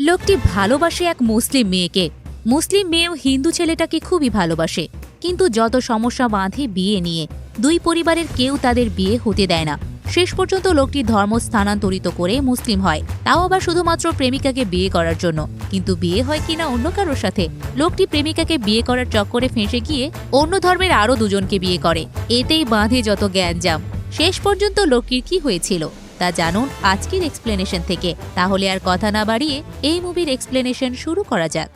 লোকটি ভালোবাসে এক মুসলিম মেয়েকে। মুসলিম মেয়েও হিন্দু ছেলেটাকে খুবই ভালোবাসে, কিন্তু যত সমস্যা বাঁধে বিয়ে নিয়ে। দুই পরিবারের কেউ তাদের বিয়ে হতে দেয় না। শেষ পর্যন্ত লোকটি ধর্ম স্থানান্তরিত করে মুসলিম হয়, তাও আবার শুধুমাত্র প্রেমিকাকে বিয়ে করার জন্য। কিন্তু বিয়ে হয় কিনা অন্য কারোর সাথে। লোকটি প্রেমিকাকে বিয়ে করার চক্করে ফেঁসে গিয়ে অন্য ধর্মের আরও দুজনকে বিয়ে করে। এতেই বাঁধে যত জ্ঞানজাম। শেষ পর্যন্ত লোকটির কি হয়েছিল তা জানুন আজকের এক্সপ্লেনেশন থেকে। তাহলে আর কথা না বাড়িয়ে এই মুভির এক্সপ্লেনেশন শুরু করা যাক।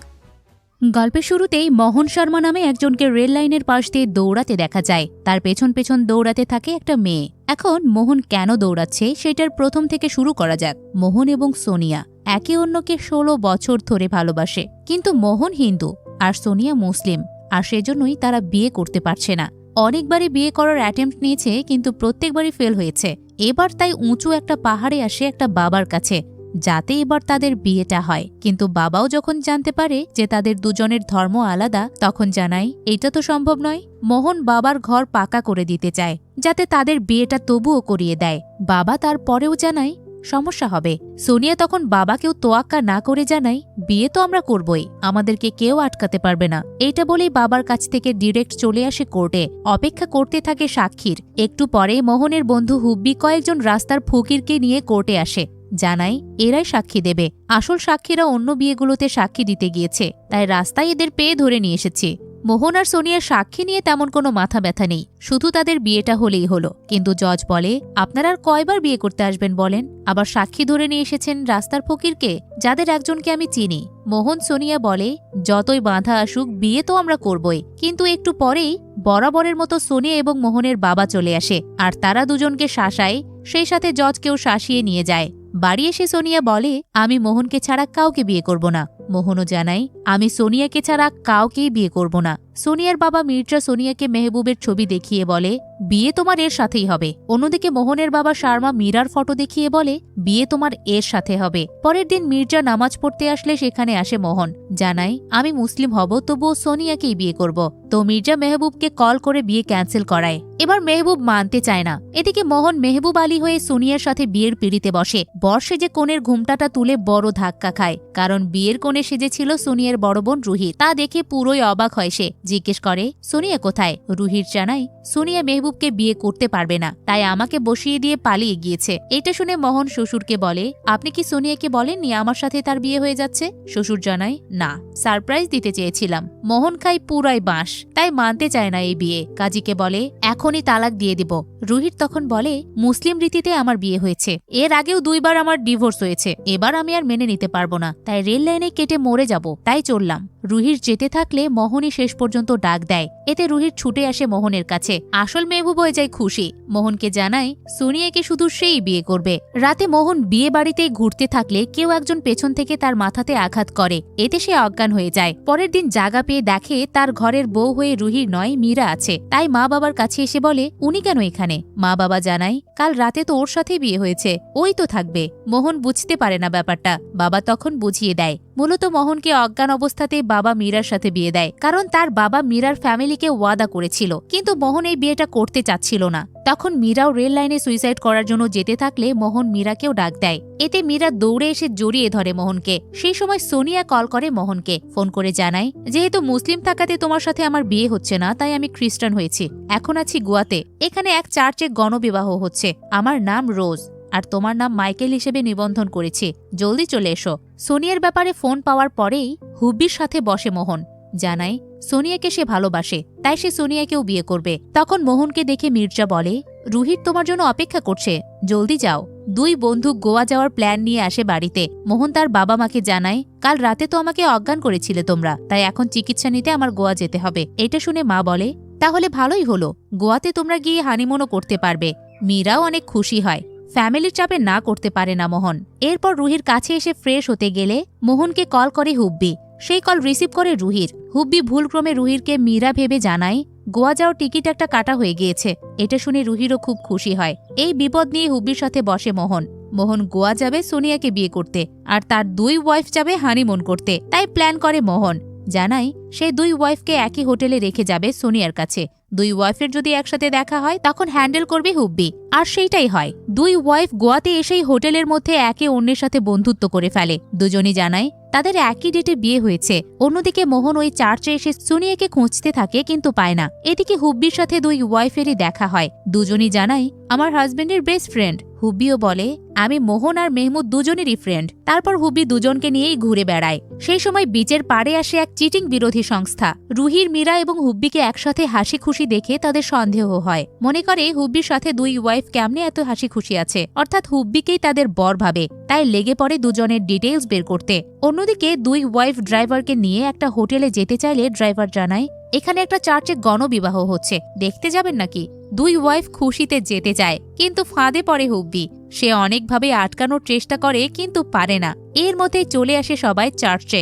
গল্পের শুরুতেই মোহন শর্মা নামে একজনকে রেল লাইনের পাশ দিয়ে দৌড়াতে দেখা যায়। তার পেছন পেছন দৌড়াতে থাকে একটা মেয়ে। এখন মোহন কেন দৌড়াচ্ছে সেটার প্রথম থেকে শুরু করা যাক। মোহন এবং সোনিয়া একে অন্যকে 16 বছর ধরে ভালোবাসে, কিন্তু মোহন হিন্দু আর সোনিয়া মুসলিম, আর সেজন্যই তারা বিয়ে করতে পারছে না। অনেকবারই বিয়ে করার অ্যাটেম্প্ট নিয়েছে, কিন্তু প্রত্যেকবারই ফেল হয়েছে। এবার তাই উঁচু একটা পাহাড়ে আসে একটা বাবার কাছে, যাতে এবার তাদের বিয়েটা হয়। কিন্তু বাবাও যখন জানতে পারে যে তাদের দুজনের ধর্ম আলাদা, তখন জানায় এটা তো সম্ভব নয়। মোহন বাবার ঘর পাকা করে দিতে চায়, যাতে তাদের বিয়েটা তবুও করিয়ে দেয়। বাবা তারপরেও জানায় সমস্যা হবে। সোনিয়া তখন বাবাকেও তোয়াক্কা না করে জানায় বিয়ে তো আমরা করবই, আমাদেরকে কেউ আটকাতে পারবে না। এইটা বলেই বাবার কাছ থেকে ডিরেক্ট চলে আসে কোর্টে। অপেক্ষা করতে থাকে সাক্ষীর। একটু পরে মোহনের বন্ধু হুব্বি কয়েকজন রাস্তার ফকিরকে নিয়ে কোর্টে আসে, জানাই এরাই সাক্ষী দেবে। আসল সাক্ষীরা অন্য বিয়েগুলোতে সাক্ষী দিতে গিয়েছে, তাই রাস্তায় এদের পেয়ে ধরে নিয়ে এসেছে। মোহন আর সোনিয়ার সাক্ষী নিয়ে তেমন কোনো মাথা ব্যথা নেই, শুধু তাদের বিয়েটা হলেই হলো। কিন্তু জজ বলে আপনারা আর কয়বার বিয়ে করতে আসবেন বলেন? আবার সাক্ষী ধরে নিয়ে এসেছেন রাস্তার ফকিরকে, যাদের একজনকে আমি চিনি। মোহন সোনিয়া বলে যতই বাধা আসুক বিয়ে তো আমরা করবই। কিন্তু একটু পরেই বরাবরের মতো সোনিয়া এবং মোহনের বাবা চলে আসে, আর তারা দুজনকে শাসায়, সেই সাথে জজকেও শাসিয়ে নিয়ে যায়। বাড়ি এসে সোনিয়া বলে আমি মোহনকে ছাড়া কাউকে বিয়ে করব না। মোহনও জানাই আমি সোনিয়াকে ছাড়া কাউকেই বিয়ে করব না। সোনিয়ার বাবা মির্জা সোনিয়াকে মেহবুবের ছবি দেখিয়ে বলে বিয়ে তোমার এর সাথেই হবে। অন্যদিকে মোহনের বাবা শর্মা মীরার ফটো দেখিয়ে বলে বিয়ে তোমার এর সাথে হবে। পরের দিন মির্জা নামাজ পড়তে আসলে সেখানে আসে মোহন, জানাই আমি মুসলিম হব, তবুও সোনিয়াকেই বিয়ে করব। তো মির্জা মেহবুবকে কল করে বিয়ে ক্যান্সেল করায়। এবার মেহবুব মানতে চায় না। এদিকে মোহন মেহবুব আলী হয়ে সোনিয়ার সাথে বিয়ের পিড়িতে বসে। বর সেজে কোণের ঘুমটাটা তুলে বড় ধাক্কা খায়, কারণ বিয়ের কোণে সেজেছিল সোনিয়ার বড় বোন রুহি। তা দেখে পুরোই অবাক হয় সে। জিজ্ঞেস করে সোনিয়া কোথায়? রুহির জানাই সোনিয়া মেহবুবকে বিয়ে করতে পারবে না, তাই আমাকে বসিয়ে দিয়ে পালিয়ে গিয়েছে। এটা শুনে মোহন শ্বশুরকে বলে আপনি কি সোনিয়াকে বলেননি আমার সাথে তার বিয়ে হয়ে যাচ্ছে? শ্বশুর জানাই না, সারপ্রাইজ দিতে চেয়েছিলাম। মোহন খাই পুরাই বাঁশ, তাই মানতে চায় না এই বিয়ে। কাজীকে বলে এখনই তালাক দিয়ে দিব। রুহির তখন বলে মুসলিম রীতিতে আমার বিয়ে হয়েছে, এর আগেও 2 বার আমার ডিভোর্স হয়েছে, এবার আমি আর মেনে নিতে পারবো না, তাই রেল লাইনে কেটে মরে যাব, তাই চললাম। রুহির যেতে থাকলে মোহনই শেষ পর্যন্ত ডাক দেয়। এতে রুহির ছুটে আসে মোহনের কাছে। আসল মেহবুব হয়ে যায় খুশি। মোহনকে জানায় সোনিয়াকে শুধু সেই বিয়ে করবে। রাতে মোহন বিয়ে বাড়িতে ঘুরতে থাকলে কেউ একজন পেছন থেকে তার মাথাতে আঘাত করে। এতে সে অজ্ঞান হয়ে যায়। পরের দিন জাগা পেয়ে দেখে তার ঘরের বউ হয়ে রুহির নয় মীরা আছে। তাই মা বাবার কাছে এসে বলে উনি কেন এখানে? মা বাবা জানায় কাল রাতে তো ওর সাথে বিয়ে হয়েছে, ওই তো থাকবে। মোহন বুঝতে পারে না ব্যাপারটা। বাবা তখন বুঝিয়ে দেয় মূলত মোহনকে অজ্ঞান অবস্থাতে বাবা মীরার সাথে বিয়ে দেয়, কারণ তার বাবা মীরার ফ্যামিলিকে ওয়াদা করেছিল। কিন্তু মোহন এই বিয়েটা করতে চাচ্ছিল না। তখন মীরাও রেল লাইনে সুইসাইড করার জন্য যেতে থাকলে মোহন মীরাকেও ডাক দেয়। এতে মীরা দৌড়ে এসে জড়িয়ে ধরে মোহনকে। সেই সময় সোনিয়া কল করে মোহনকে, ফোন করে জানায় যেহেতু মুসলিম থাকাতে তোমার সাথে আমার বিয়ে হচ্ছে না, তাই আমি খ্রিস্টান হয়েছি। এখন আছি গোয়াতে, এখানে এক চার্চে গণবিবাহ হচ্ছে। আমার নাম রোজ, আর তোমার নাম মাইকেল হিসেবে নিবন্ধন করেছি, জলদি চলে এসো। সোনিয়ার ব্যাপারে ফোন পাওয়ার পরেই হুব্বির সাথে বসে মোহন, জানায় সোনিয়াকে সে ভালোবাসে, তাই সে সোনিয়াকেও বিয়ে করবে। তখন মোহনকে দেখে মির্জা বলে রুহির তোমার জন্য অপেক্ষা করছে, জলদি যাও। 2 বন্ধু গোয়া যাওয়ার প্ল্যান নিয়ে আসে বাড়িতে। মোহন তার বাবা মাকে জানায় কাল রাতে তো আমাকে অজ্ঞান করেছিলে তোমরা, তাই এখন চিকিৎসা নিতে আমার গোয়া যেতে হবে। এটা শুনে মা বলে তাহলে ভালোই হলো, গোয়াতে তোমরা গিয়ে হানিমুনও করতে পারবে। মীরাও অনেক খুশি হয়। ফ্যামিলির চাপে না করতে পারে না মোহন। এরপর রুহির কাছে এসে ফ্রেশ হতে গেলে মোহনকে কল করে হুব্বি। সেই কল রিসিভ করে রুহির। হুব্বি ভুলক্রমে রুহিরকে মীরা ভেবে জানায় গোয়া যাওয়ার টিকিট একটা কাটা হয়ে গিয়েছে। এটা শুনে রুহিরও খুব খুশি হয়। এই বিপদ নিয়ে হুব্বির সাথে বসে মোহন। মোহন গোয়া যাবে সোনিয়াকে বিয়ে করতে, আর তার 2 ওয়াইফ যাবে হানিমুন করতে। তাই প্ল্যান করে মোহন, জানাই সে দুই ওয়াইফকে একই হোটেলে রেখে যাবে সোনিয়ার কাছে। দুই ওয়াইফের যদি একসাথে দেখা হয় তখন হ্যান্ডেল করবে হুব্বি, আর সেইটাই হয়। দুই ওয়াইফ গোয়াতে এসেই হোটেলের মধ্যে একে অন্যের সাথে বন্ধুত্ব করে ফেলে। দুজনই জানায় তাদের একই ডেটে বিয়ে হয়েছে। অন্যদিকে মোহন ওই চার্চে এসে সোনিয়াকে খুঁজতে থাকে কিন্তু পায় না। এদিকে হুব্বির সাথে দুই ওয়াইফেরই দেখা হয়। দুজনই জানায় আমার হাজবেন্ডের বেস্ট ফ্রেন্ড। হুব্বিও বলে আমি মোহন আর মেহমুদ দুজনেরই ফ্রেন্ড। তারপর হুব্বি দুজনকে নিয়েই ঘুরে বেড়ায়। সেই সময় বিচের পাড়ে আসে এক চিটিং বিরোধী সংস্থা। রুহির, মীরা এবং হুব্বিকে একসাথে হাসি খুশি দেখে তাদের সন্দেহ হয়। মনে করে হুব্বির সাথে দুই ওয়াইফ কেমনে এত হাসি খুশি আছে, অর্থাৎ হুব্বিকেই তাদের বর ভাবে। তাই লেগে পড়ে দুজনের ডিটেইলস বের করতে। অন্যদিকে দুই ওয়াইফ ড্রাইভারকে নিয়ে একটা হোটেলে যেতে চাইলে ড্রাইভার জানায় এখানে একটা চার্চে গণবিবাহ হচ্ছে, দেখতে যাবেন নাকি? দুই ওয়াইফ খুশিতে যেতে চায়, কিন্তু ফাঁদে পড়ে হুব্বি। সে অনেকভাবে আটকানোর চেষ্টা করে কিন্তু পারে না। এর মধ্যে চলে আসে সবাই চার্চে।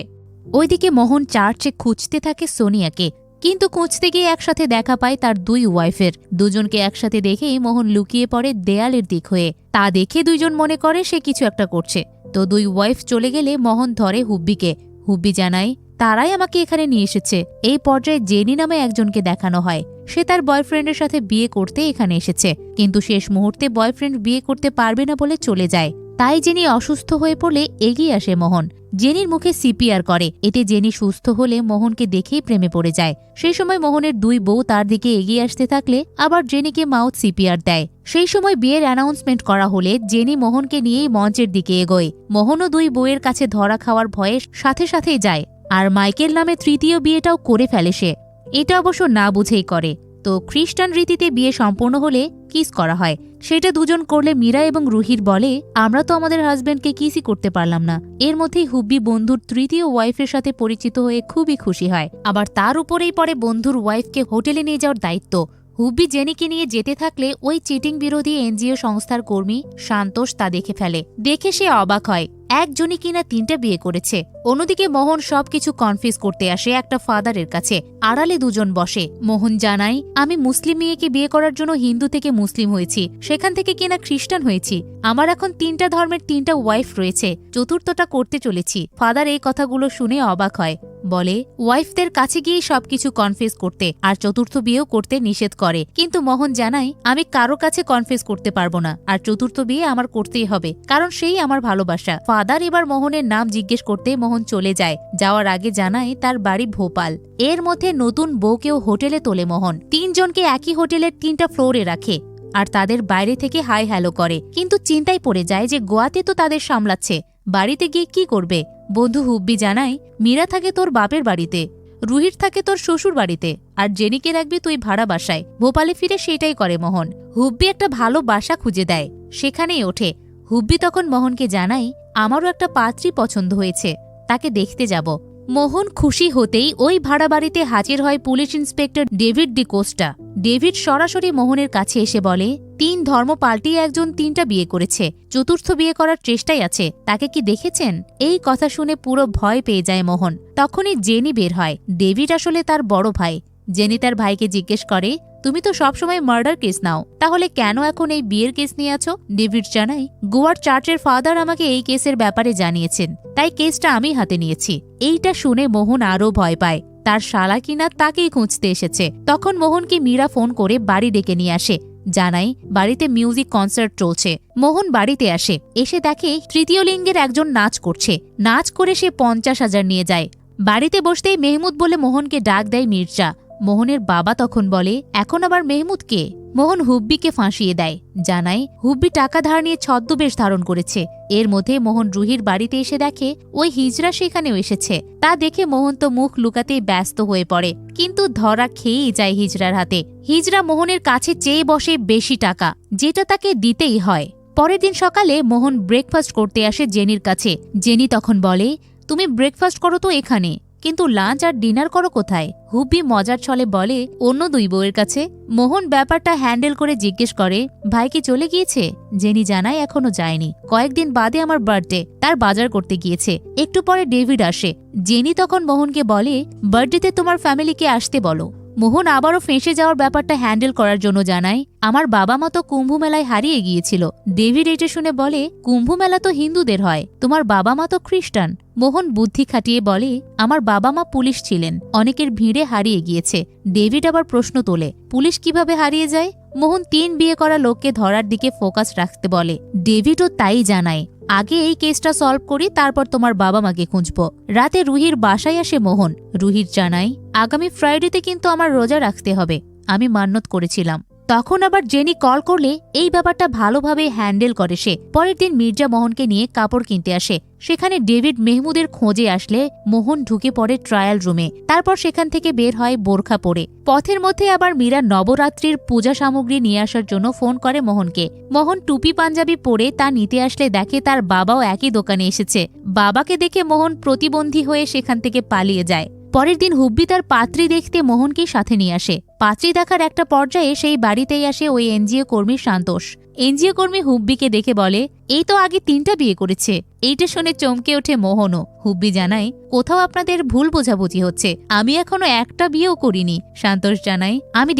ওইদিকে মোহন চার্চে খুঁজতে থাকে সোনিয়াকে, কিন্তু খুঁজতে গিয়ে একসাথে দেখা পায় তার দুই ওয়াইফের। দুজনকে একসাথে দেখেই মোহন লুকিয়ে পড়ে দেয়ালের দিক হয়ে। তা দেখে দুইজন মনে করে সে কিছু একটা করছে। তো দুই ওয়াইফ চলে গেলে মোহন ধরে হুব্বিকে। হুব্বি জানায় তারাই আমাকে এখানে নিয়ে এসেছে। এই পর্যায়ে জেনি নামে একজনকে দেখানো হয়। সে তার বয়ফ্রেন্ডের সাথে বিয়ে করতে এখানে এসেছে, কিন্তু শেষ মুহূর্তে বয়ফ্রেন্ড বিয়ে করতে পারবে না বলে চলে যায়। তাই জেনি অসুস্থ হয়ে পড়লে এগিয়ে আসে মোহন। জেনির মুখে সিপিআর করে। এতে জেনি সুস্থ হলে মোহনকে দেখেই প্রেমে পড়ে যায়। সেই সময় মোহনের দুই বউ তার দিকে এগিয়ে আসতে থাকলে আবার জেনিকে মাউথ সিপিআর দেয়। সেই সময় বিয়ের অ্যানাউন্সমেন্ট করা হলে জেনি মোহনকে নিয়েই মঞ্চের দিকে এগোয়। মোহনও দুই বউয়ের কাছে ধরা খাওয়ার ভয়ে সাথে সাথেই যায়। আর মাইকেল নামে তৃতীয় বিয়েটাও করে ফেলে সে। এটা অবশ্য না বুঝেই করে। তো খ্রিস্টান রীতিতে বিয়ে সম্পূর্ণ হলে কিস করা হয়। সেটা দুজন করলে মীরা এবং রুহির বলে আমরা তো আমাদের হাজবেন্ডকে কিসই করতে পারলাম না। এর মধ্যেই হুব্বি বন্ধুর তৃতীয় ওয়াইফের সাথে পরিচিত হয়ে খুবই খুশি হয়। আবার তার উপরেই পড়ে বন্ধুর ওয়াইফকে হোটেলে নিয়ে যাওয়ার দায়িত্ব। হুব্বি জেনিকে নিয়ে যেতে থাকলে ওই চিটিং বিরোধী এনজিও সংস্থার কর্মী সান্তোষ তা দেখে ফেলে। দেখে সে অবাক হয়, একজনই কিনা 3টা বিয়ে করেছে। অন্যদিকে মোহন সবকিছু কনফিউজ করতে আসে একটা ফাদারের কাছে। আড়ালে দুজন বসে। মোহন জানায় আমি মুসলিম মেয়েকে বিয়ে করার জন্য হিন্দু থেকে মুসলিম হয়েছি, সেখান থেকে কিনা খ্রিস্টান হয়েছি। আমার এখন 3টা ধর্মের 3টা ওয়াইফ রয়েছে, চতুর্থটা করতে চলেছি। ফাদার এই কথাগুলো শুনে অবাক হয়। বলে ওয়াইফদের কাছে গিয়ে সবকিছু কনফিউজ করতে আর চতুর্থ বিয়েও করতে নিষেধ করে। কিন্তু মোহন জানায় আমি কারো কাছে কনফিউজ করতে পারবো না, আর চতুর্থ বিয়ে আমার করতেই হবে, কারণ সেই আমার ভালোবাসা। ফাদার এবার মোহনের নাম জিজ্ঞেস করতে মোহন চলে যায়। যাওয়ার আগে জানায় তার বাড়ি ভোপাল। এর মধ্যে নতুন বউকেও হোটেলে তোলে মোহন। 3 জনকে একই হোটেলের 3টা ফ্লোরে রাখে আর তাদের বাইরে থেকে হাই হ্যালো করে। কিন্তু চিন্তায় পড়ে যায় যে গোয়াতে তো তাদের সামলাচ্ছে, বাড়িতে গিয়ে কি করবে। বন্ধু হুব্বি জানায় মীরা থাকে তোর বাপের বাড়িতে, রুহির থাকে তোর শ্বশুর বাড়িতে, আর জেনিকে রাখবি তুই ভাড়া বাসায়। ভোপালে ফিরে সেটাই করে মোহন। হুব্বি একটা ভালো বাসা খুঁজে দেয়, সেখানেই ওঠে। হুব্বি তখন মোহনকে জানায় আমারও একটা পাত্রী পছন্দ হয়েছে, তাকে দেখতে যাব। মোহন খুশি হতেই ওই ভাড়া বাড়িতে হাজির হয় police inspector David D Costa. David সরাসরি মোহনের কাছে এসে বলে 3 ধর্ম পাল্টিয়ে একজন 3টা বিয়ে করেছে, চতুর্থ বিয়ে করার চেষ্টাই আছে, তাকে কি দেখেছেন? এই কথা শুনে পুরো ভয় পেয়ে যায় মোহন। তখনই জেনি বের হয়। ডেভিড আসলে তার বড় ভাই। জেনি তার ভাইকে জিজ্ঞেস করে তুমি তো সবসময় মার্ডার কেস নাও, তাহলে কেন এখন এই বিয়ের কেস নিয়ে আছো? ডেভিড জানায় গোয়ার চার্চের ফাদার আমাকে এই কেসের ব্যাপারে জানিয়েছেন, তাই কেসটা আমি হাতে নিয়েছি। এইটা শুনে মোহন আরও ভয় পায়। তার শালা কিনা তাকেই খুঁজতে এসেছে। তখন মোহনকে মীরা ফোন করে বাড়ি ডেকে নিয়ে আসে। জানাই বাড়িতে মিউজিক কনসার্ট চলছে। মোহন বাড়িতে আসে। এসে দেখে তৃতীয় লিঙ্গের একজন নাচ করছে। নাচ করে সে 50,000 নিয়ে যায়। বাড়িতে বসতেই মেহমুদ বলে মোহনকে ডাক দেয় মির্জা। মোহনের বাবা তখন বলে এখন আবার মেহমুদ কে? মোহন হুব্বিকে ফাঁসিয়ে দেয়। জানায় হুব্বি টাকা ধার নিয়ে ছদ্মবেশ ধারণ করেছে। এর মধ্যে মোহন রুহির বাড়িতে এসে দেখে ওই হিজড়া সেখানেও এসেছে। তা দেখে মোহন তো মুখ লুকাতেই ব্যস্ত হয়ে পড়ে, কিন্তু ধরা খেয়েই যায় হিজড়ার হাতে। হিজড়া মোহনের কাছে চেয়ে বসে বেশি টাকা, যেটা তাকে দিতেই হয়। পরের দিন সকালে মোহন ব্রেকফাস্ট করতে আসে জেনির কাছে। জেনি তখন বলে তুমি ব্রেকফাস্ট করো তো এখানে, কিন্তু লাঞ্চ আর ডিনার করো কোথায়? হুব্বি মজার ছলে বলে অন্য 2 বউয়ের কাছে। মোহন ব্যাপারটা হ্যান্ডেল করে জিজ্ঞেস করে ভাই কি চলে গিয়েছে? জেনি জানায় এখনো যায়নি, কয়েকদিন বাদে আমার বার্থডে, তার বাজার করতে গিয়েছে। একটু পরে ডেভিড আসে। জেনি তখন মোহনকে বলে বার্থডেতে তোমার ফ্যামিলিকে আসতে বলো। মোহন আবারও ফেঁসে যাওয়ার ব্যাপারটা হ্যান্ডেল করার জন্য জানায়, আমার বাবা মা তো কুম্ভ মেলায় হারিয়ে গিয়েছিল। ডেভিড এটা শুনে বলে, কুম্ভ মেলা তো হিন্দুদের হয়, তোমার বাবা মা তো খ্রিস্টান। মোহন বুদ্ধি খাটিয়ে বলে, আমার বাবা মা পুলিশ ছিলেন, অনেকের ভিড়ে হারিয়ে গিয়েছে। ডেভিড আবার প্রশ্ন তোলে, পুলিশ কিভাবে হারিয়ে যায়? মোহন 3 বিয়ে করা লোককে ধরার দিকে ফোকাস রাখতে বলে। ডেভিডও তাই জানায়, আগে এই কেসটা সলভ করি, তারপর তোমার বাবা মাকে খুঁজব। রাতে রুহির বাসায় আসে মোহন। রুহির জানায়, আগামী ফ্রাইডেতে কিন্তু আমার রোজা রাখতে হবে, আমি মান্যত করেছিলাম। তখন আবার জেনি কল করলে এই ব্যাপারটা ভালোভাবে হ্যান্ডেল করে সে। পরের দিন মির্জা মোহনকে নিয়ে কাপড় কিনতে আসে। সেখানে ডেভিড মেহমুদের খোঁজে আসলে মোহন ঢুকে পড়ে ট্রায়াল রুমে। তারপর সেখান থেকে বের হয় বোরখা পরে। পথের মধ্যে আবার মীরা নবরাত্রির পূজা সামগ্রী নিয়ে আসার জন্য ফোন করে মোহনকে। মোহন টুপি পাঞ্জাবি পরে তা নিতে আসলে দেখে তার বাবাও একই দোকানে এসেছে। বাবাকে দেখে মোহন প্রতিবন্ধী হয়ে সেখান থেকে পালিয়ে যায়। পরের দিন হুব্বি তার পাত্রী দেখতে মোহনকেই সাথে নিয়ে আসে। পাত্রী দেখার একটা পর্যায়ে সেই বাড়িতেই আসে ওই এনজিও কর্মী সান্তোষ। এনজিও কর্মী হুব্বিকে দেখে বলে, এই তো আগে 3টা বিয়ে করেছে। এইটা শুনে চমকে ওঠে মোহনও। হুব্বি জানায়, কোথাও আপনাদের ভুল বোঝাবুঝি হচ্ছে, আমি এখনো একটা বিয়েও করিনি। সান্তোষ জানায়, আমি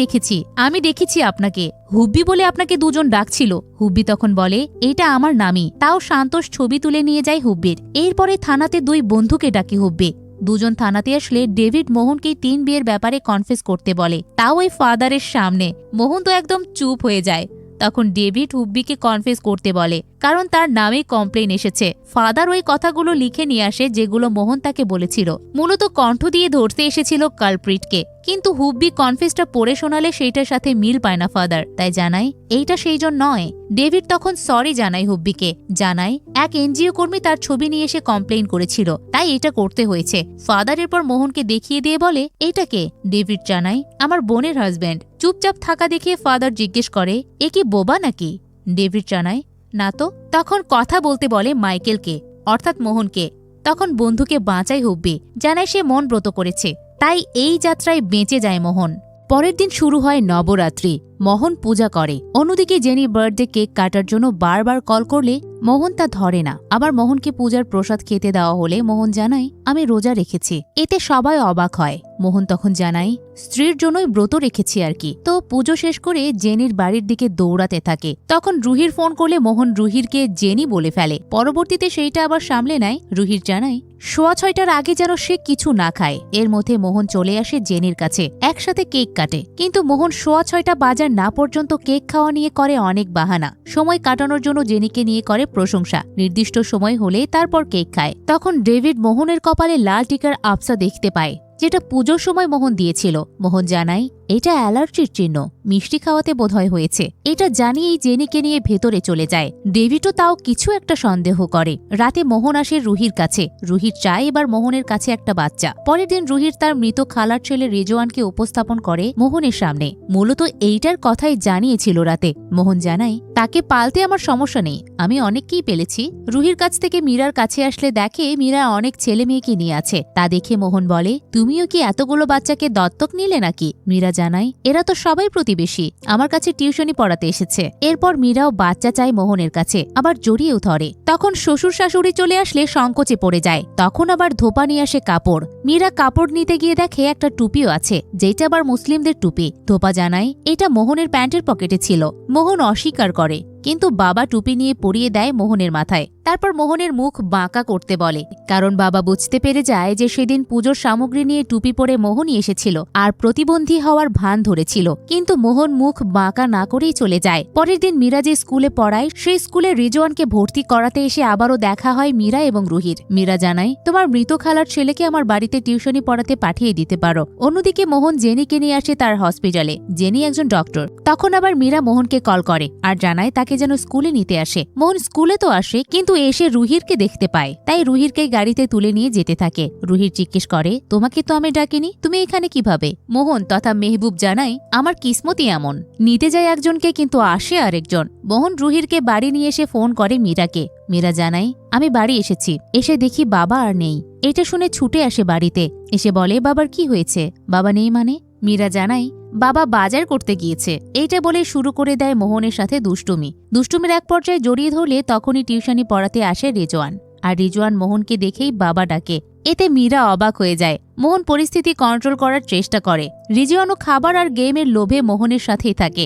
দেখেছি আপনাকে। হুব্বি বলে আপনাকে দুজন ডাকছিল। হুব্বি তখন বলে, এইটা আমার নামই। তাও সান্তোষ ছবি তুলে নিয়ে যায় হুব্বির। এরপরে থানাতে 2 বন্ধুকে ডাকে হুব্বি। দুজন থানাতে আসলে ডেভিড মোহনকে 3 বিয়ের ব্যাপারে কনফেস করতে বলে, তাও ওই ফাদারের সামনে। মোহন তো একদম চুপ হয়ে যায়। তখন ডেভিড হুব্বিকে কনফেস করতে বলে, কারণ তার নামে কমপ্লেন এসেছে। ফাদার ওই কথাগুলো লিখে নিয়ে আসে যেগুলো মোহন তাকে বলেছিল। মূলত কণ্ঠ দিয়ে ধরতে এসেছিল কালপ্রিটকে। কিন্তু হুব্বি কনফেসটা পড়ে শোনালে সেইটার সাথে মিল পায় না ফাদার, তাই জানায় এইটা সেই জন নয়। ডেভিড তখন সরি জানায় হুব্বিকে, জানায় এক এনজিও কর্মী তার ছবি নিয়ে এসে কমপ্লেন করেছিল, তাই এটা করতে হয়েছে। ফাদার এরপর মোহনকে দেখিয়ে দিয়ে বলে, এইটা কে? ডেভিড জানায়, আমার বোনের হাজব্যান্ড। চুপচাপ থাকা দেখে ফাদার জিজ্ঞেস করে, এ কি বোবা নাকি? ডেভিড জানায়, না তো। তখন কথা বলতে বলে মাইকেলকে, অর্থাৎ মোহনকে। তখন বন্ধুকে বাঁচায় হুব্বি, জানায় সে মন ব্রত করেছে, তাই এই যাত্রায় বেঁচে যায় মোহন। পরের দিন শুরু হয় নবরাত্রি। মোহন পূজা করে। অন্যদিকে জেনি বার্থডে কেক কাটার জন্য বারবার কল করলে মোহন তা ধরে না। আবার মোহনকে পূজার প্রসাদ খেতে দেওয়া হলে মোহন জানায়, আমি রোজা রেখেছি। এতে সবাই অবাক হয়। মোহন তখন জানায়, স্ত্রীর জন্যই ব্রত রেখেছি আর কি। তো পুজো শেষ করে জেনির বাড়ির দিকে দৌড়াতে থাকে। তখন রুহির ফোন করলে মোহন রুহিরকে জেনি বলে ফেলে। পরবর্তীতে সেইটা আবার সামলে নেয়। রুহির জানায়, 6:15টার আগে যেন সে কিছু না খায়। এর মধ্যে মোহন চলে আসে জেনির কাছে, একসাথে কেক কাটে। কিন্তু মোহন 6:15টা বাজার না পর্যন্ত কেক খাওয়া নিয়ে করে অনেক বাহানা। সময় কাটানোর জন্য জেনিকে নিয়ে করে প্রশংসা। নির্দিষ্ট সময় হলে তারপর কেক খায়। তখন ডেভিড মোহনের কপালে লাল টিকার আবসা দেখতে পায়, যেটা পুজোর সময় মোহন দিয়েছিল। মোহন জানায়, এটা অ্যালার্জির চিহ্ন, মিষ্টি খাওয়াতে বোধহয় হয়েছে। এটা জানিয়েই জেনিকে নিয়ে ভেতরে চলে যায়। ডেভিডও তাও কিছু একটা সন্দেহ করে। রাতে মোহন আসে রুহির কাছে। রুহির চায় এবার মোহনের কাছে একটা বাচ্চা। পরের দিন রুহির তার মৃত খালার ছেলে রেজওয়ানকে উপস্থাপন করে মোহনের সামনে। মূলত এইটার কথাই জানিয়েছিল রাতে। মোহন জানায়, তাকে পালতে আমার সমস্যা নেই, আমি অনেককেই পেলেছি। রুহির কাছ থেকে মীরার কাছে আসলে দেখে মীরা অনেক ছেলে মেয়েকে নিয়ে আছে। তা দেখে মোহন বলে, তুমিও কি এতগুলো বাচ্চাকে দত্তক নিলে নাকি? মীরা জানায়, এরা তো সবাই প্রতিবেশী, আমার কাছে টিউশনি পড়াতে এসেছে। এরপর মীরাও বাচ্চা চায় মোহনের কাছে, আবার জড়িয়েও ধরে। তখন শ্বশুর শাশুড়ি চলে আসলে সংকোচে পড়ে যায়। তখন আবার ধোপা নিয়ে আসে কাপড়। মীরা কাপড় নিতে গিয়ে দেখে একটা টুপিও আছে, যেটা আবার মুসলিমদের টুপি। ধোপা জানায়, এটা মোহনের প্যান্টের পকেটে ছিল। মোহন অস্বীকার করে, কিন্তু বাবা টুপি নিয়ে পরিয়ে দেয় মোহনের মাথায়। তারপর মোহনের মুখ বাঁকা করতে বলে, কারণ বাবা বুঝতে পেরে যায় যে সেদিন পুজোর সামগ্রী নিয়ে টুপি পরে মোহনই এসেছিল আর প্রতিবন্ধী হওয়ার ভান ধরেছিল। কিন্তু মোহন মুখ বাঁকা না করেই চলে যায়। পরের দিন মীরা যে স্কুলে পড়ায় সেই স্কুলে রিজওয়ানকে ভর্তি করাতে এসে আবারও দেখা হয় মীরা এবং রুহির। মীরা জানায়, তোমার মৃত খালার ছেলেকে আমার বাড়িতে টিউশনি পড়াতে পাঠিয়ে দিতে পারো। অন্যদিকে মোহন জেনিকে নিয়ে আসে তার হসপিটালে। জেনি একজন ডক্টর। তখন আবার মীরা মোহনকে কল করে আর জানায় তাকে যেন স্কুলে নিতে আসে। মোহন স্কুলে তো আসে, কিন্তু এসে রুহিরকে দেখতে পায়, তাই রুহিরকে গাড়িতে তুলে নিয়ে যেতে থাকে। রুহির জিজ্ঞেস করে, তোমাকে তো আমি ডাকিনি, তুমি এখানে কিভাবে? মোহন তথা মেহবুব জানায়, আমার কিসমতই এমন, নিতে যায় একজনকে কিন্তু আসে আরেকজন। মোহন রুহিরকে বাড়ি নিয়ে এসে ফোন করে মীরাকে। মীরা জানায়, আমি বাড়ি এসেছি, এসে দেখি বাবা আর নেই। এটা শুনে ছুটে আসে বাড়িতে, এসে বলে, বাবার কি হয়েছে? বাবা নেই মানে? মীরা জানায়, বাবা বাজার করতে গিয়েছে। এইটা বলে শুরু করে দেয় মোহনের সাথে দুষ্টুমির এক পর্যায়ে জড়িয়ে ধরলে তখনই টিউশনি পড়াতে আসে রেজওয়ান। আর রিজওয়ান মোহনকে দেখেই বাবা ডাকে। এতে মীরা অবাক হয়ে যায়। মোহন পরিস্থিতি কন্ট্রোল করার চেষ্টা করে। রিজওয়ানও খাবার আর গেমের লোভে মোহনের সাথেই থাকে।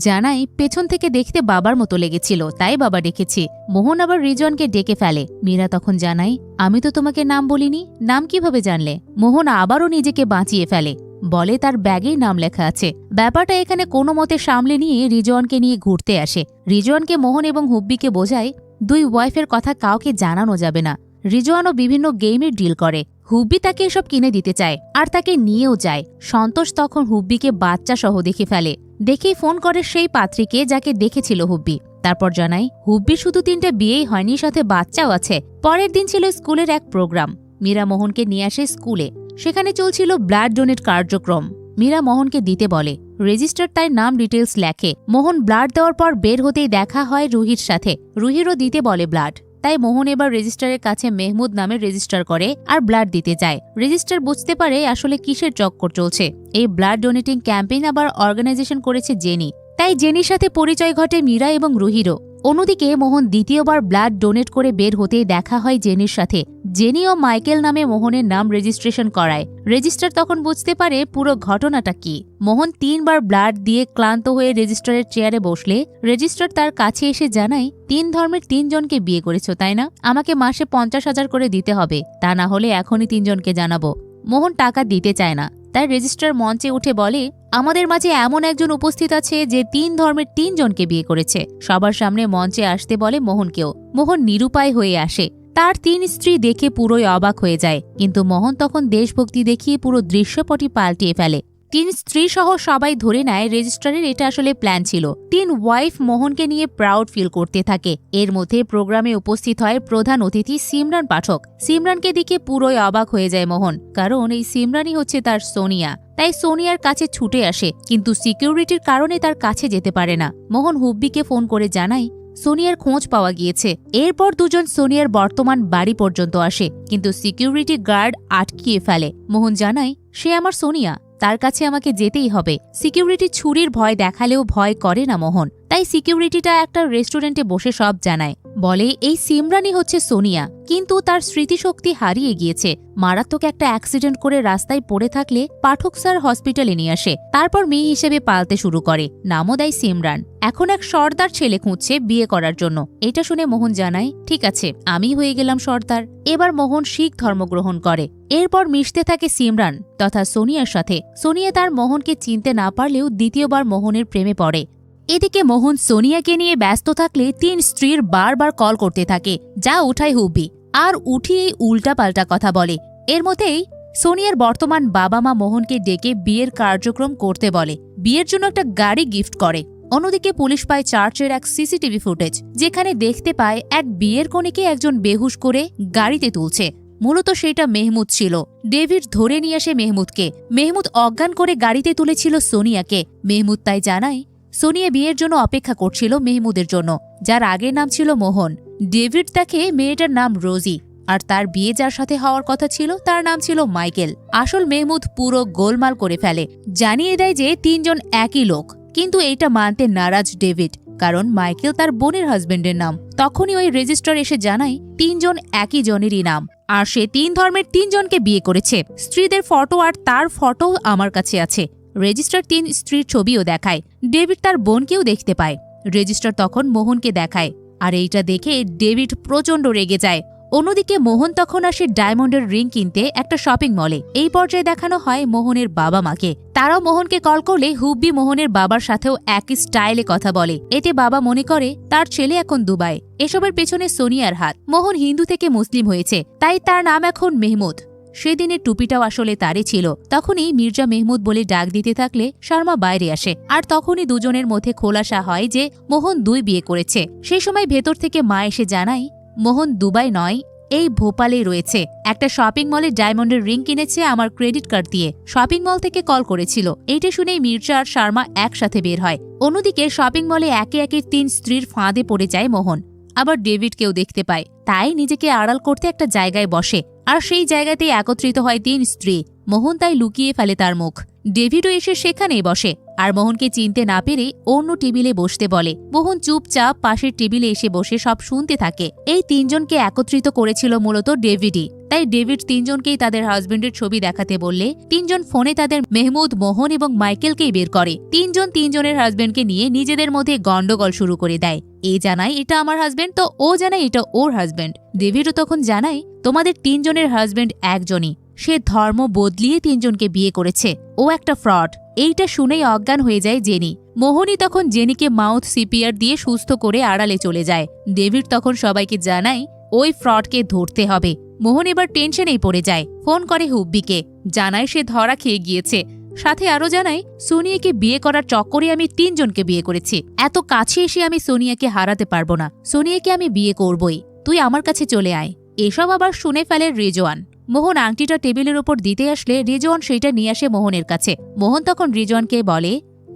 জানাই পেছন থেকে দেখতে বাবার মতো লেগেছিল, তাই বাবা ডেকেছি। মোহন আবার রিজওয়ানকে ডেকে ফেলে। মীরা তখন জানায়, আমি তো তোমাকে নাম বলিনি, নাম কিভাবে জানলে? মোহন আবারও নিজেকে বাঁচিয়ে ফেলে, বলে তার ব্যাগেই নাম লেখা আছে। ব্যাপারটা এখানে কোনো মতে সামলে নিয়ে রিজওয়ানকে নিয়ে ঘুরতে আসে। রিজওয়ানকে মোহন এবং হুব্বিকে বোঝায় দুই ওয়াইফের কথা কাউকে জানানো যাবে না। রিজওয়ানও বিভিন্ন গেমের ডিল করে। হুব্বি তাকে এসব কিনে দিতে চায় আর তাকে নিয়েও যায়। সন্তোষ তখন হুব্বিকে বাচ্চা সহ দেখে ফেলে। দেখেই ফোন করে সেই পাত্রীকে যাকে দেখেছিল হুব্বি। তারপর জানায় হুব্বি শুধু 3টে বিয়েই হয়নি, সাথে বাচ্চাও আছে। পরের দিন ছিল স্কুলের এক প্রোগ্রাম। মীরা মোহনকে নিয়ে আসে স্কুলে। সেখানে চলছিল ব্লাড ডোনেট কার্যক্রম। মীরা মোহনকে দিতে বলে। রেজিস্টার তাই নাম ডিটেলস লেখে। মোহন ব্লাড দেওয়ার পর বের হতেই দেখা হয় রুহির সাথে। রুহিরও দিতে বলে ব্লাড। তাই মোহন এবার রেজিস্টারের কাছে মেহমুদ নামে রেজিস্টার করে আর ব্লাড দিতে যায়। রেজিস্টার বুঝতে পারে আসলে কিসের চক্কর চলছে। এই ব্লাড ডোনেটিং ক্যাম্পেইন আবার অর্গানাইজেশন করেছে জেনি। তাই জেনির সাথে পরিচয় ঘটে মীরা এবং রুহিরও। অন্যদিকে মোহন দ্বিতীয়বার ব্লাড ডোনেট করে বের হতেই দেখা হয় জেনির সাথে। জেনি ও মাইকেল নামে মোহনের নাম রেজিস্ট্রেশন করায়। রেজিস্টার তখন বুঝতে পারে পুরো ঘটনাটা কি। মোহন 3বার ব্লাড দিয়ে ক্লান্ত হয়ে রেজিস্টারের চেয়ারে বসলে রেজিস্টার তার কাছে এসে জানায়, 3 ধর্মের 3 জনকে বিয়ে করেছ তাই না? আমাকে মাসে 50,000 করে দিতে হবে, তা না হলে এখনই 3 জনকে জানাবো। মোহন টাকা দিতে চায় না। তাই রেজিস্ট্রার মঞ্চে উঠে বলে, আমাদের মাঝে এমন একজন উপস্থিত আছে যে 3 ধর্মের 3 জনকে বিয়ে করেছে। সবার সামনে মঞ্চে আসতে বলে মোহনকেও। মোহন নিরুপায় হয়ে আসে। তার 3 স্ত্রী দেখে পুরোই অবাক হয়ে যায়। কিন্তু মোহন তখন দেশভক্তি দেখিয়ে পুরো দৃশ্যপটই পাল্টিয়ে ফেলে। 3 স্ত্রী সহ সবাই ধরে নেয় রেজিস্ট্রারের এটা আসলে প্ল্যান ছিল। 3 ওয়াইফ মোহনকে নিয়ে প্রাউড ফিল করতে থাকে। এর মধ্যে প্রোগ্রামে উপস্থিত হয় প্রধান অতিথি সিমরান পাঠক। সিমরানকে দেখে পুরোই অবাক হয়ে যায় মোহন, কারণ এই সিমরানই হচ্ছে তার সোনিয়া। তাই সোনিয়ার কাছে ছুটে আসে, কিন্তু সিকিউরিটির কারণে তার কাছে যেতে পারে না। মোহন হুব্বিকে ফোন করে জানায় সোনিয়ার খোঁজ পাওয়া গিয়েছে। এরপর দুজন সোনিয়ার বর্তমান বাড়ি পর্যন্ত আসে, কিন্তু সিকিউরিটি গার্ড আটকিয়ে ফেলে। মোহন জানায়, সে আমার সোনিয়া, তার কাছে আমাকে যেতেই হবে। সিকিউরিটি ছুরির ভয় দেখালেও ভয় করে না মোহন। তাই সিকিউরিটিটা একটা রেস্টুরেন্টে বসে সব জানায়। বলে এই সিমরানই হচ্ছে সোনিয়া, কিন্তু তার স্মৃতিশক্তি হারিয়ে গিয়েছে। মারাত্মক একটা অ্যাক্সিডেন্ট করে রাস্তায় পড়ে থাকলে পাঠক স্যার হসপিটালে নিয়ে আসে। তারপর মেয়ে হিসেবে পালতে শুরু করে। নামও দেয় সিমরান। এখন এক সর্দার ছেলে খুঁজছে বিয়ে করার জন্য। এটা শুনে মোহন জানায়, ঠিক আছে, আমি হয়ে গেলাম সর্দার। এবার মোহন শিখ ধর্ম গ্রহণ করে। এরপর মিশতে থাকে সিমরান তথা সোনিয়ার সাথে। সোনিয়া তার মোহনকে চিনতে না পারলেও দ্বিতীয়বার মোহনের প্রেমে পড়ে। এদিকে মোহন সোনিয়াকে নিয়ে ব্যস্ত থাকলে 3 স্ত্রীর বারবার কল করতে থাকে, যা উঠায় হুব্বি। আর উঠিয়েই উল্টাপাল্টা কথা বলে। এর মধ্যেই সোনিয়ার বর্তমান বাবা মা মোহনকে ডেকে বিয়ের কার্যক্রম করতে বলে। বিয়ের জন্য একটা গাড়ি গিফট করে। অন্যদিকে পুলিশ পায় চার্চের এক সিসিটিভি ফুটেজ, যেখানে দেখতে পায় এক বিয়ের কনেকে একজন বেহুশ করে গাড়িতে তুলছে। মূলত সেটা মেহমুদ ছিল। ডেভিড ধরে নিয়ে আসে মেহমুদকে। মেহমুদ অজ্ঞান করে গাড়িতে তুলেছিল সোনিয়াকে। মেহমুদ তাই জানায় সোনিয়া বিয়ের জন্য অপেক্ষা করছিল মেহমুদের জন্য, যার আগের নাম ছিল মোহন। ডেভিড দেখে মেয়েটার নাম রোজি, আর তার বিয়ে যার সাথে হওয়ার কথা ছিল তার নাম ছিল মাইকেল। আসল মেহমুদ পুরো গোলমাল করে ফেলে। জানিয়ে দেয় যে 3 জন একই লোক, কিন্তু এইটা মানতে নারাজ ডেভিড, কারণ মাইকেল তার বোনের হাজবেন্ডের নাম। তখনই ওই রেজিস্ট্রার এসে জানায় 3 জন একই জনেরই নাম, আর সে 3 ধর্মের 3 জনকে বিয়ে করেছে। স্ত্রীদের ফটো আর তার ফটো আমার কাছে আছে। রেজিস্ট্রার 3 স্ত্রীর ছবিও দেখায়। ডেভিড তার বোনকেও দেখতে পায়। রেজিস্ট্রার তখন মোহনকে দেখায়, আর এইটা দেখে ডেভিড প্রচণ্ড রেগে যায়। অন্যদিকে মোহন তখন আসে ডায়মন্ডের রিং কিনতে একটা শপিং মলে। এই পর্যায়ে দেখানো হয় মোহনের বাবা মাকে। তারাও মোহনকে কল করলে হুব্বি মোহনের বাবার সাথেও একই স্টাইলে কথা বলে। এতে বাবা মনে করে তার ছেলে এখন দুবাই। এসবের পেছনে সোনিয়ার হাত। মোহন হিন্দু থেকে মুসলিম হয়েছে, তাই তার নাম এখন মেহমুদ। সেদিনের টুপিটাও আসলে তারই ছিল। তখনই মির্জা মেহমুদ বলে ডাক দিতে থাকলে শর্মা বাইরে আসে, আর তখনই দুজনের মধ্যে খোলাসা হয় যে মোহন 2 বিয়ে করেছে। সেই সময় ভেতর থেকে মা এসে জানায় মোহন দুবাই নয়, এই ভোপালে রয়েছে। একটা শপিং মলে ডায়মন্ডের রিং কিনেছে আমার ক্রেডিট কার্ড দিয়ে। শপিং মল থেকে কল করেছিল। এইটা শুনেই মির্জা আর শর্মা একসাথে বের হয়। অন্যদিকে শপিং মলে একে একে 3 স্ত্রীর ফাঁদে পড়ে যায় মোহন। আবার ডেভিডকেও দেখতে পায়, তাই নিজেকে আড়াল করতে একটা জায়গায় বসে, আর সেই জায়গাতেই একত্রিত হয় 3 স্ত্রী। মোহন তাই লুকিয়ে ফেলে তার মুখ। ডেভিডও এসে সেখানেই বসে আর মোহনকে চিনতে না পেরে অন্য টেবিলে বসতে বলে। মোহন চুপচাপ পাশের টেবিলে এসে বসে সব শুনতে থাকে। এই তিনজনকে একত্রিত করেছিল মূলত ডেভিডই, তাই ডেভিড তিনজনকেই তাদের হাজবেন্ডের ছবি দেখাতে বললে তিনজন ফোনে তাদের মেহমুদ, মোহন এবং মাইকেলকেই বের করে। তিনজন তিনজনের হাজবেন্ডকে নিয়ে নিজেদের মধ্যে গন্ডগোল শুরু করে দেয়। এ জানায় এটা আমার হাজবেন্ড, তো ও জানায় এটা ওর হাজবেন্ড। ডেভিডও তখন জানায় তোমাদের তিনজনের হাজবেন্ড একজনই, সে ধর্ম বদলিয়ে তিনজনকে বিয়ে করেছে, ও একটা ফ্রড। এইটা শুনেই অজ্ঞান হয়ে যায় জেনি। মোহনই তখন জেনিকে মাউথ সিপিআর দিয়ে সুস্থ করে আড়ালে চলে যায়। ডেভিড তখন সবাইকে জানায় ওই ফ্রডকে ধরতে হবে। মোহন এবার টেনশনেই পড়ে যায়, ফোন করে হুব্বিকে, জানায় সে ধরা খেয়ে গিয়েছে। সাথে আরো জানায় সোনিয়াকে বিয়ে করার চক্করে আমি তিনজনকে বিয়ে করেছি, এত কাছে এসে আমি সোনিয়াকে হারাতে পারবো না, সোনিয়াকে আমি বিয়ে করবই, তুই আমার কাছে চলে আয়। এসব আবার শুনে ফেলে রিজওয়ান। মোহন আংটিটা টেবিলের ওপর দিতে আসলে রিজওয়ান সেটা নিয়ে আসে মোহনের কাছে। মোহন তখন রিজওয়ানকে বলে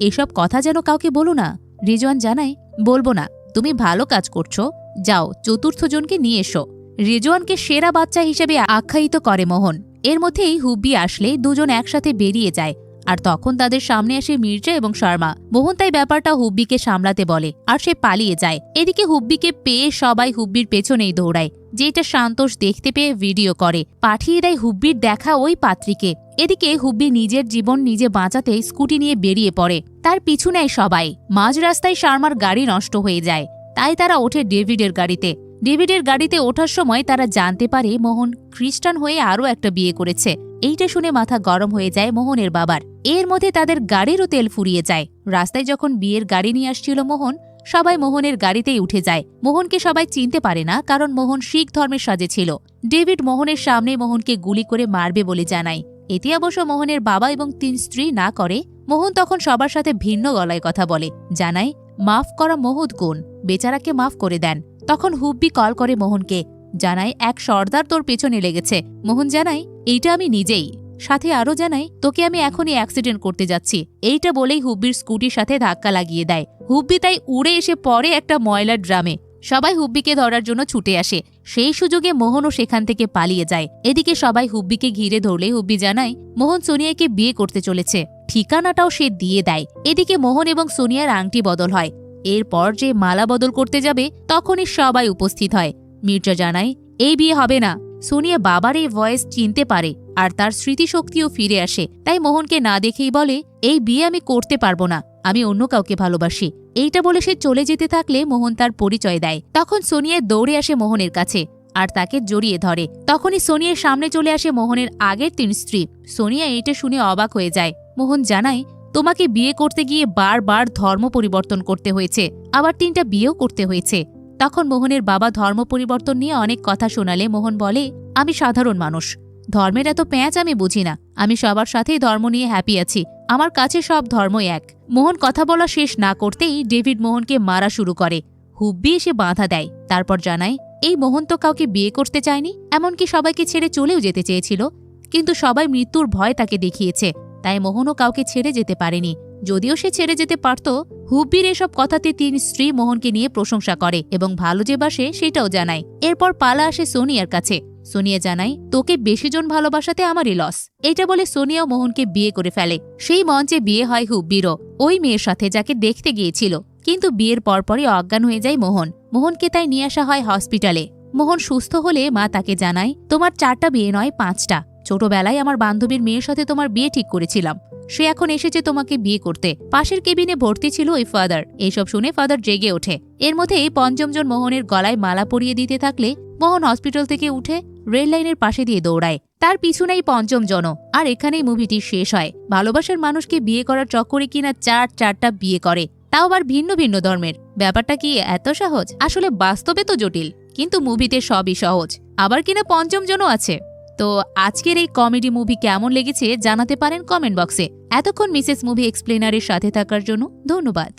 এসব কথা যেন কাউকে বলো না। রিজওয়ান জানায় বলবো না, তুমি ভালো কাজ করছো, যাও চতুর্থ জনকে নিয়ে এসো। রিজওয়ানকে সেরা বাচ্চা হিসেবে আখ্যায়িত করে মোহন। এর মধ্যেই হুব্বি আসলে দুজন একসাথে বেরিয়ে যায় আর তখন তাদের সামনে আসে মির্জা এবং শর্মা। মোহন তাই ব্যাপারটা হুব্বিকে সামলাতে বলে আর সে পালিয়ে যায়। এদিকে হুব্বিকে পেয়ে সবাই হুব্বির পেছনেই দৌড়ায়, যেটা সান্তোষ দেখতে পেয়ে ভিডিও করে পাঠিয়ে দেয় হুব্বির দেখা ওই পাত্রীকে। এদিকে হুব্বি নিজের জীবন নিজে বাঁচাতে স্কুটি নিয়ে বেরিয়ে পড়ে, তার পিছু নেয় সবাই। মাঝ রাস্তায় শর্মার গাড়ি নষ্ট হয়ে যায়, তাই তারা ওঠে ডেভিডের গাড়িতে। ডেভিডের গাড়িতে ওঠার সময় তারা জানতে পারে মোহন খ্রিস্টান হয়ে আরও একটা বিয়ে করেছে। এইটা শুনে মাথা গরম হয়ে যায় মোহনের বাবার। এর মধ্যে তাদের গাড়িরও তেল ফুরিয়ে যায়। রাস্তায় যখন বিয়ের গাড়ি নিয়ে আসছিল মোহন, সবাই মোহনের গাড়িতেই উঠে যায়। মোহনকে সবাই চিনতে পারে না, কারণ মোহন শিখ ধর্মের সাজে ছিল। ডেভিড মোহনের সামনে মোহনকে গুলি করে মারবে বলে জানায়। এতে অবশ্য মোহনের বাবা এবং তিন স্ত্রী না করে। মোহন তখন সবার সাথে ভিন্ন গলায় কথা বলে, জানায় মাফ করা মহৎ গুণ, বেচারাকে মাফ করে দেন। তখন হুব্বি কল করে মোহনকে, জানায় এক সর্দার তোর পেছনে লেগেছে। মোহন জানায় এইটা আমি নিজেই। সাথে আরও জানায় তোকে আমি এখনই অ্যাক্সিডেন্ট করতে যাচ্ছি। এইটা বলেই হুব্বির স্কুটির সাথে ধাক্কা লাগিয়ে দেয়। হুব্বি তাই উড়ে এসে পড়ে একটা ময়লার ড্রামে। সবাই হুব্বিকে ধরার জন্য ছুটে আসে। সেই সুযোগে মোহনও সেখান থেকে পালিয়ে যায়। এদিকে সবাই হুব্বিকে ঘিরে ধরলে হুব্বি জানায় মোহন সোনিয়াকে বিয়ে করতে চলেছে, ঠিকানাটাও সে দিয়ে দেয়। এদিকে মোহন এবং সোনিয়ার আংটি বদল হয়। এরপর যে মালা বদল করতে যাবে তখনই সবাই উপস্থিত হয়। মির্জা জানায় এই বিয়ে হবে না। সোনিয়া বাবার এই ভয়েস চিনতে পারে আর তার স্মৃতিশক্তিও ফিরে আসে, তাই মোহনকে না দেখেই বলে এই বিয়ে আমি করতে পারবো না, আমি অন্য কাউকে ভালোবাসি। এইটা বলে সে চলে যেতে থাকলে মোহন তার পরিচয় দেয়। তখন সোনিয়া দৌড়ে আসে মোহনের কাছে আর তাকে জড়িয়ে ধরে। তখনই সোনিয়ার সামনে চলে আসে মোহনের আগের তিন স্ত্রী। সোনিয়া এইটা শুনে অবাক হয়ে যায়। মোহন জানায় তোমাকে বিয়ে করতে গিয়ে বারবার ধর্ম পরিবর্তন করতে হয়েছে, আবার 3টা বিয়েও করতে হয়েছে। তখন মোহনের বাবা ধর্ম পরিবর্তন নিয়ে অনেক কথা শোনালে মোহন বলে আমি সাধারণ মানুষ, ধর্মের এত প্যাঁচ আমি বুঝি না, আমি সবার সাথেই ধর্ম নিয়ে হ্যাপি আছি, আমার কাছে সব ধর্মই এক। মোহন কথা বলা শেষ না করতেই ডেভিড মোহনকে মারা শুরু করে। হুব্বি এসে বাধা দেয়, তারপর জানায় এই মোহন তো কাউকে বিয়ে করতে চায়নি, এমনকি সবাইকে ছেড়ে চলেও যেতে চেয়েছিল, কিন্তু সবাই মৃত্যুর ভয় তাকে দেখিয়েছে, তাই মোহনও কাউকে ছেড়ে যেতে পারেনি। যদিও সে ছেড়ে যেতে পারত। হুব্বির এসব কথাতে তিন স্ত্রী মোহনকে নিয়ে প্রশংসা করে এবং ভালো যে বাসে সেটাও জানায়। এরপর পালা আসে সোনিয়ার কাছে। সোনিয়া জানায় তোকে বেশি জন ভালোবাসাতে আমারই লস। এটা বলে সোনিয়াও মোহনকে বিয়ে করে ফেলে। সেই মঞ্চে বিয়ে হয় হুব্বিরও ওই মেয়ের সাথে যাকে দেখতে গিয়েছিল, কিন্তু বিয়ের পরপরই অজ্ঞান হয়ে যায় মোহন। মোহনকে তাই নিয়ে আসা হয় হসপিটালে। মোহন সুস্থ হলে মা তাকে জানায় তোমার 4টা বিয়ে নয় 5টা, ছোটবেলায় আমার বান্ধবীর মেয়ের সাথে তোমার বিয়ে ঠিক করেছিলাম, সে এখন এসেছে তোমাকে বিয়ে করতে। পাশের কেবিনে ভর্তি ছিল ওই ফাদার। এইসব শুনে ফাদার জেগে ওঠে। এর মধ্যেই পঞ্চমজন মোহনের গলায় মালা পরিয়ে দিতে থাকলে মোহন হসপিটাল থেকে উঠে রেল লাইনের পাশে দিয়ে দৌড়ায়। তার পিছনেই পঞ্চমজনও। আর এখানেই মুভিটি শেষ হয়। ভালোবাসার মানুষকে বিয়ে করার চক্করে কিনা 4টা বিয়ে করে, তাও আবার ভিন্ন ভিন্ন ধর্মের। ব্যাপারটা কি এত সহজ? আসলে বাস্তবে তো জটিল, কিন্তু মুভিতে সবই সহজ। আবার কিনা পঞ্চমজনও আছে। তো আজকের এই কমেডি মুভি কেমন লেগেছে জানাতে পারেন কমেন্ট বক্সে। এতক্ষণ মিসেস মুভি এক্সপ্লেনারের সাথে থাকার জন্য ধন্যবাদ।